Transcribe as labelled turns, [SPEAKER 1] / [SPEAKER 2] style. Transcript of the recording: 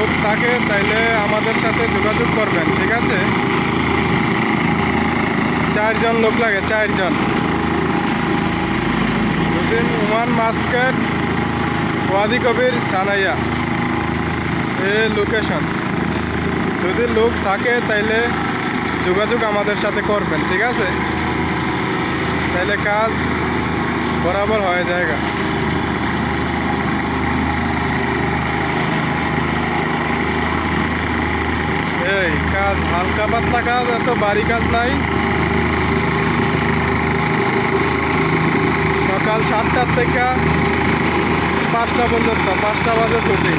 [SPEAKER 1] লোক থাকে তাইলে আমাদের সাথে যোগাযোগ করবেন, ঠিক আছে? 4 জন লোক লাগে, 4 জন। ওমান মাস্কেট, ওয়াদি কবির, সানাইয়া এই লোকেশন। যদি লোক থাকে তাইলে যোগাযোগ আমাদের সাথে করবেন, ঠিক আছে? তাইলে কাজ বরাবর হয়ে যায়গা। এই কাজ হালকা পাতলা কাজ, এত ভারী কাজ নাই। সকাল 7টার থেকে 5টা পর্যন্ত, 5টা বাজে ছুটি।